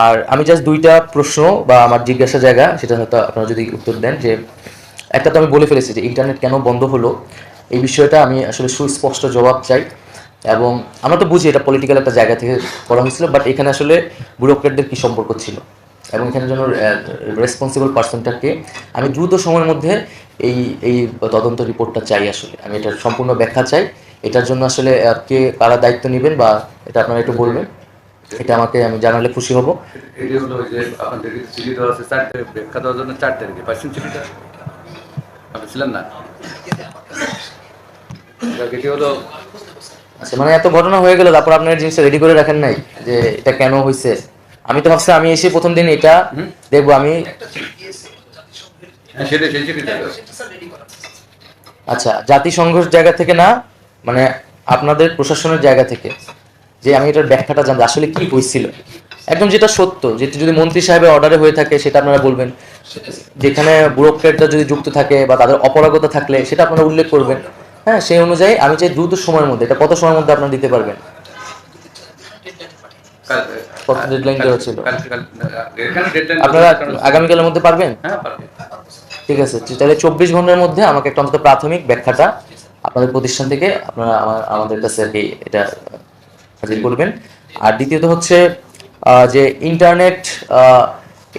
আর আমি জাস্ট দুইটা প্রশ্ন বা আমার জিজ্ঞাসা জায়গা, সেটা হয়তো আপনারা যদি উত্তর দেন। যে একটা তো আমি বলে ফেলেছি যে ইন্টারনেট কেন বন্ধ হলো, এই বিষয়টা আমি আসলে সুস্পষ্ট জবাব চাই। এবং আমরা তো বুঝি এটা পলিটিক্যাল একটা জায়গা থেকে করা হয়েছিল, বাট এখানে আসলে ব্যুরোক্রেটদের কী সম্পর্ক ছিল এবং এখানে জন্য রেসপন্সিবল পার্সনটাকে আমি দ্রুত সময়ের মধ্যে এই এই তদন্ত রিপোর্টটা চাই। আসলে আমি এটার সম্পূর্ণ ব্যাখ্যা চাই। এটার জন্য আসলে কে কারা দায়িত্ব নেবেন বা এটা আপনারা একটু বলবেন, এটা আমাকে আমি জানালে খুশি হব। এটি হলো যে আপনাদের চিঠি দেওয়া আছে 4 তারিখ, ব্যাখ্যা দেওয়ার জন্য 4 তারিখে পাচ্ছেন চিঠিটা? আপনি ছিলেন না? এটি হলো আচ্ছা, মানে এত ঘটনা হয়ে গেল, তারপর আপনার জিনিসটা রেডি করে রাখেন নাই যে এটা কেন হয়েছে? আমি তো ভাবছি আমি এসে প্রথম দিন এটা দেখবো। আমি সেটাই সেই চিঠিটা। আচ্ছা, জাতিসংঘের জায়গা থেকে না, মানে আপনাদের প্রশাসনের জায়গা থেকে, যে আমি এটার ব্যাখ্যাটা জানতে আসলে কি হয়েছিল, একদম যেটা সত্য, যেটা যদি মন্ত্রী সাহেবের অর্ডারে হয়ে থাকে সেটা আপনারা বলবেন, যেখানে ব্যুরোক্রেটরা যদি যুক্ত থাকে বা তাদের অপারগতা থাকলে সেটা আপনারা উল্লেখ করবেন। হ্যাঁ, সেই অনুযায়ী আমি চাই দ্রুত সময়ের মধ্যে। এটা কত সময়ের মধ্যে আপনারা দিতে পারবেন? কত ডেডলাইন দেওয়া ছিল? আপনারা আগামীকালের মধ্যে পারবেন? হ্যাঁ, পারবেন। ঠিক আছে, তাহলে 24 ঘন্টার মধ্যে আমাকে একটা অন্তত প্রাথমিক ব্যাখ্যাটা আপনাদের প্রতিষ্ঠান থেকে আপনারা আমাদের কাছে আর কি এটা হাজির করবেন। আর দ্বিতীয়ত হচ্ছে যে ইন্টারনেট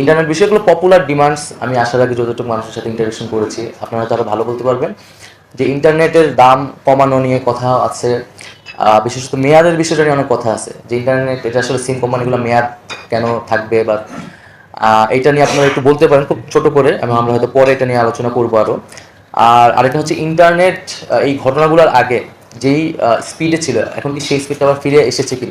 ইন্টারনেট বিষয়গুলো পপুলার ডিমান্ডস, আমি আসার আগে যতটুকু মানুষের সাথে ইন্টারেকশন করেছি আপনারা তারা ভালো বলতে পারবেন যে ইন্টারনেটের দাম কমানো নিয়ে কথা আছে। বিশেষত মেয়াদের বিষয়টা নিয়ে অনেক কথা আছে, যে ইন্টারনেট এটা আসলে সিম কোম্পানিগুলো মেয়াদ কেন থাকবে, বা এইটা নিয়ে আপনারা একটু বলতে পারেন খুব ছোট করে, আমরা হয়তো পরে এটা নিয়ে আলোচনা করবো আরও। আর আরেকটা হচ্ছে ইন্টারনেট এই ঘটনাগুলোর আগে যেই স্পিডে ছিল, এখন কি সেই স্পিডটা আবার ফিরে এসেছে কি?